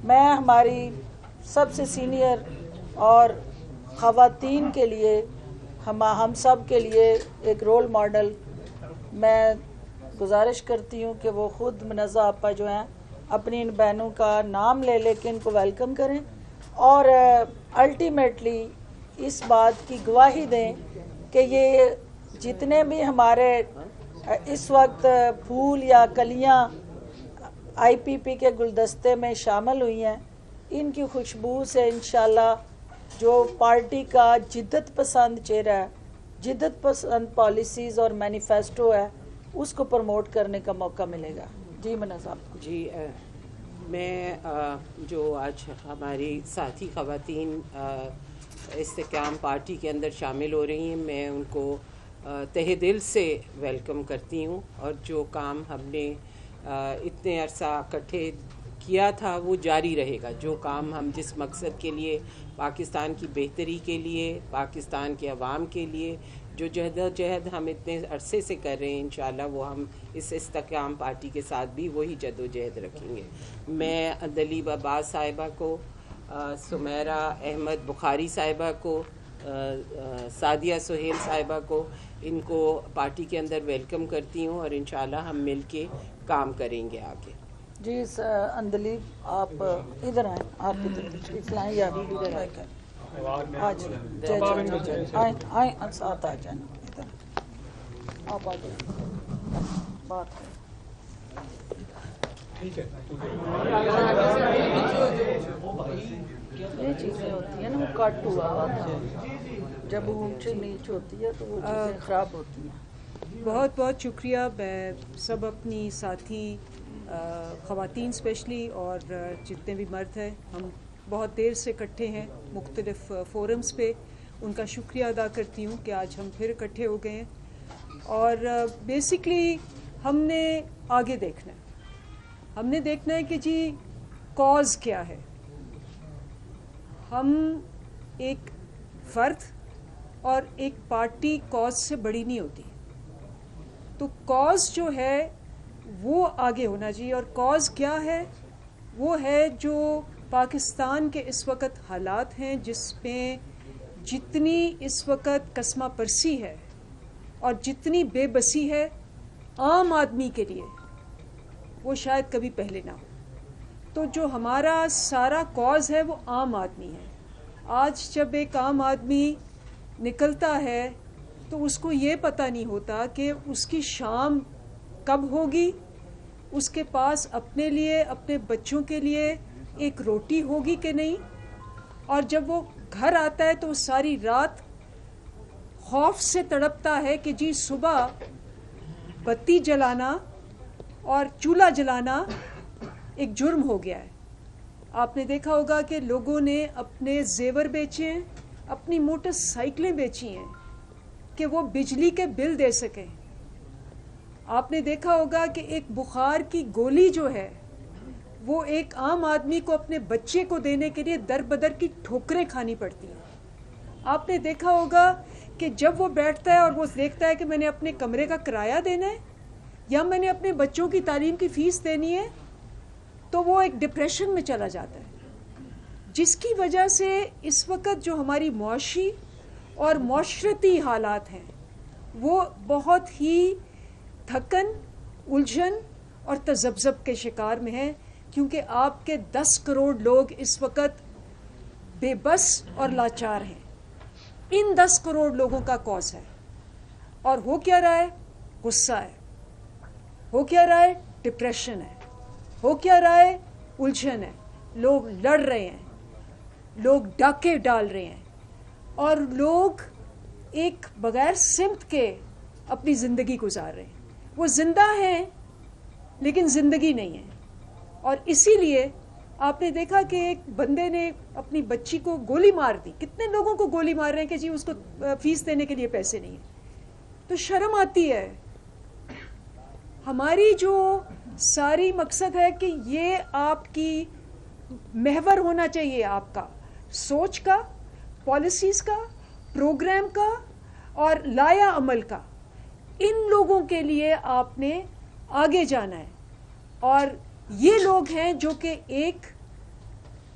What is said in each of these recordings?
میں ہماری سب سے سینئر اور خواتین کے لیے ہم سب کے لیے ایک رول ماڈل میں گزارش کرتی ہوں کہ وہ خود منزہ آپا جو ہیں اپنی ان بہنوں کا نام لے لے کے ان کو ویلکم کریں اور الٹیمیٹلی اس بات کی گواہی دیں کہ یہ جتنے بھی ہمارے اس وقت پھول یا کلیاں آئی پی پی کے گلدستے میں شامل ہوئی ہیں، ان کی خوشبو سے انشاءاللہ جو پارٹی کا جدت پسند چہرہ ہے، جدت پسند پالیسیز اور مینیفیسٹو ہے، اس کو پروموٹ کرنے کا موقع ملے گا۔ جی منازع صاحب۔ جی میں جو آج ہماری ساتھی خواتین استحکام پارٹی کے اندر شامل ہو رہی ہیں، میں ان کو تہہ دل سے ویلکم کرتی ہوں، اور جو کام ہم نے اتنے عرصہ اکٹھے کیا تھا وہ جاری رہے گا۔ جو کام ہم جس مقصد کے لیے، پاکستان کی بہتری کے لیے، پاکستان کے عوام کے لیے جو جہد و جہد ہم اتنے عرصے سے کر رہے ہیں، انشاءاللہ وہ ہم اس استحکام پارٹی کے ساتھ بھی وہی جد و جہد رکھیں گے۔ میں دلیب عباس صاحبہ کو، سمیرہ احمد بخاری صاحبہ کو، سعدیہ سہیل صاحبہ کو، ان کو پارٹی کے اندر ویلکم کرتی ہوں، اور انشاءاللہ ہم مل کے کام کریں گے آگے۔ جی اندلیب آپ ادھر آئیں، آپ ادھر تشریف لائیں یا ادھر آئیں کر آج آئیں ساتھ آ جائیں، ادھر آپ آ جائیں بات کریں۔ یہ چیزیں ہوتی ہیں نا، وہ کٹ ہوا تھا، جب اونچ نیچ ہوتی ہے تو وہ چیزیں خراب ہوتی ہیں۔ بہت بہت شکریہ۔ میں سب اپنی ساتھی خواتین اسپیشلی اور جتنے بھی مرد ہیں، ہم بہت دیر سے اکٹھے ہیں مختلف فورمز پہ، ان کا شکریہ ادا کرتی ہوں کہ آج ہم پھر اکٹھے ہو گئے ہیں۔ اور بیسکلی ہم نے آگے دیکھنا ہے، ہم نے دیکھنا ہے کہ جی کاز کیا ہے۔ ہم ایک فرد اور ایک پارٹی کاز سے بڑی نہیں ہوتی، تو کاز جو ہے وہ آگے ہونا چاہیے۔ اور کاز کیا ہے؟ وہ ہے جو پاکستان کے اس وقت حالات ہیں، جس میں جتنی اس وقت کسمہ پرسی ہے اور جتنی بے بسی ہے عام آدمی کے لیے، وہ شاید کبھی پہلے نہ ہو۔ تو جو ہمارا سارا کاز ہے وہ عام آدمی ہے۔ آج جب ایک عام آدمی نکلتا ہے تو اس کو یہ پتہ نہیں ہوتا کہ اس کی شام کب ہوگی، اس کے پاس اپنے لیے، اپنے بچوں کے لیے ایک روٹی ہوگی کہ نہیں، اور جب وہ گھر آتا ہے تو وہ ساری رات خوف سے تڑپتا ہے کہ جی صبح بتی جلانا اور چولہا جلانا ایک جرم ہو گیا ہے۔ آپ نے دیکھا ہوگا کہ لوگوں نے اپنے زیور بیچے ہیں، اپنی موٹر سائیکلیں بیچی ہیں کہ وہ بجلی کے بل دے سکیں۔ آپ نے دیکھا ہوگا کہ ایک بخار کی گولی جو ہے وہ ایک عام آدمی کو اپنے بچے کو دینے کے لیے در بدر کی ٹھوکریں کھانی پڑتی ہیں۔ آپ نے دیکھا ہوگا کہ جب وہ بیٹھتا ہے اور وہ دیکھتا ہے کہ میں نے اپنے کمرے کا کرایہ دینا ہے یا میں نے اپنے بچوں کی تعلیم کی فیس دینی ہے، تو وہ ایک ڈپریشن میں چلا جاتا ہے، جس کی وجہ سے اس وقت جو ہماری معاشی اور معاشرتی حالات ہیں وہ بہت ہی تھکن، الجھن اور تذبذب کے شکار میں ہیں، کیونکہ آپ کے 10 کروڑ لوگ اس وقت بے بس اور لاچار ہیں۔ ان 10 کروڑ لوگوں کا کاز ہے، اور ہو کیا رہا ہے؟ غصہ ہے، ہو کیا رہا ہے؟ ڈپریشن ہے، ہو کیا رہا ہے؟ الجھن ہے۔ لوگ لڑ رہے ہیں، لوگ ڈاکے ڈال رہے ہیں، اور لوگ ایک بغیر سمت کے اپنی زندگی گزار رہے ہیں۔ وہ زندہ ہیں لیکن زندگی نہیں ہے۔ اور اسی لیے آپ نے دیکھا کہ ایک بندے نے اپنی بچی کو گولی مار دی۔ کتنے لوگوں کو گولی مار رہے ہیں کہ جی اس کو فیس دینے کے لیے پیسے نہیں ہیں۔ تو شرم آتی ہے۔ ہماری جو ساری مقصد ہے کہ یہ آپ کی محور ہونا چاہیے، آپ کا سوچ کا، پالیسیز کا، پروگرام کا اور لایا عمل کا۔ ان لوگوں کے لیے آپ نے آگے جانا ہے، اور یہ لوگ ہیں جو کہ ایک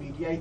PTI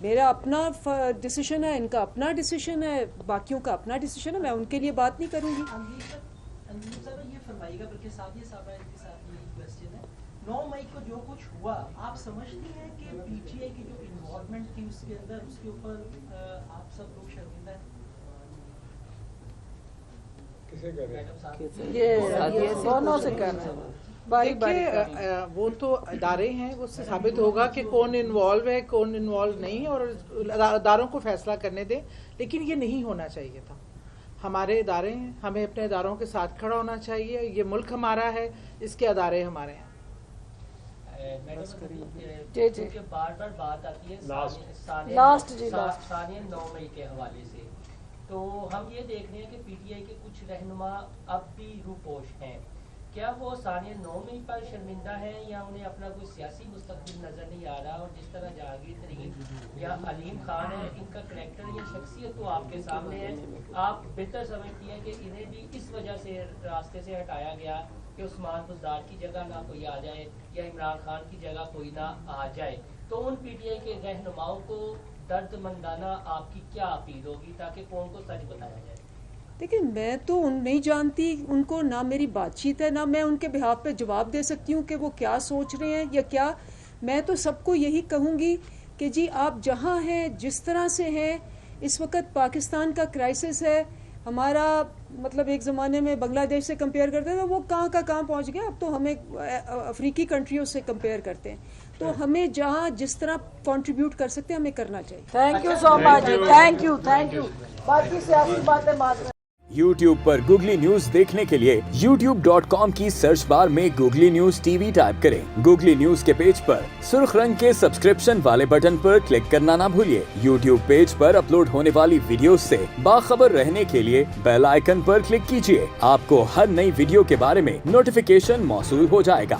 میرا اپنا ڈیسیشن ہے, ان کا اپنا ڈیسیشن ہے, باقیوں کا اپنا ڈیسیشن ہے, میں ان کے لیے بات نہیں کروں گی. یہ فرمائیے گا, بلکہ ساتھیہ صاحب کے ساتھ یہ کوشچن ہے, 9 مئی کو جو کچھ ہوا, آپ سمجھتی ہیں کہ پی ٹی آئی کی جو انوالومنٹ تھی اس کے اندر, اس کے اوپر آپ سب لوگ شرمندہ ہیں؟ یہ دونوں سے کہنا ہے. دیکھیے وہ تو ادارے ہیں, وہ سے ثابت ہوگا کہ کون انوالو ہے کون انوالو نہیں ہے, اور اداروں کو فیصلہ کرنے دیں. لیکن یہ نہیں ہونا چاہیے تھا. ہمارے ادارے ہیں, ہمیں اپنے اداروں کے ساتھ کھڑا ہونا چاہیے. یہ ملک ہمارا ہے, اس کے ادارے ہمارے ہیں. بار بار بات آتی ہے ثانیہ 9 مئی کے حوالے سے, تو ہم یہ دیکھ رہے ہیں کہ پی ٹی آئی کے کچھ رہنما اب بھی روپوش ہیں. کیا وہ ثانیہ 9 مئی پر شرمندہ ہیں, یا انہیں اپنا کوئی سیاسی مستقبل نظر نہیں آ رہا؟ اور جس طرح جہانگیر ترین یا علیم خان ہے, ان کا کریکٹر یا شخصیت تو آپ کے سامنے ہے, آپ بہتر سمجھتی ہیں کہ انہیں بھی اس وجہ سے راستے سے ہٹایا گیا کہ عثمان بزدار کی جگہ نہ کوئی آ جائے یا عمران خان کی جگہ کوئی نہ آ جائے. تو ان پی ٹی آئی کے رہنماؤں کو درد مندانہ آپ کی کیا اپیل ہوگی تاکہ قوم کو سچ بتایا جائے؟ دیکھیں, میں تو نہیں جانتی ان کو, نہ میری بات چیت ہے, نہ میں ان کے بہاف پہ جواب دے سکتی ہوں کہ وہ کیا سوچ رہے ہیں یا کیا. میں تو سب کو یہی کہوں گی کہ جی آپ جہاں ہیں, جس طرح سے ہیں, اس وقت پاکستان کا کرائسس ہے. ہمارا مطلب ایک زمانے میں بنگلہ دیش سے کمپیئر کرتے تھے, وہ کہاں کا کہاں پہنچ گیا. اب تو ہمیں افریقی کنٹریوں سے کمپیئر کرتے ہیں. تو ہمیں جہاں جس طرح کنٹریبیوٹ کر سکتے ہیں ہمیں کرنا چاہیے. Thank you so much, thank you. باقی سیاسی باتیں بعد میں. YouTube پر گوگلی نیوز دیکھنے کے لیے youtube.com کی سرچ بار میں googly news T V type کریں. گوگلی نیوز کے پیج پر سرخ رنگ کے سبسکرپشن والے بٹن پر کلک کرنا نہ بھولیے. YouTube پیج پر اپلوڈ ہونے والی ویڈیوز سے باخبر رہنے کے لیے بیل آئیکن پر کلک کیجیے. آپ کو ہر نئی ویڈیو کے بارے میں نوٹیفیکیشن موصول ہو جائے گا.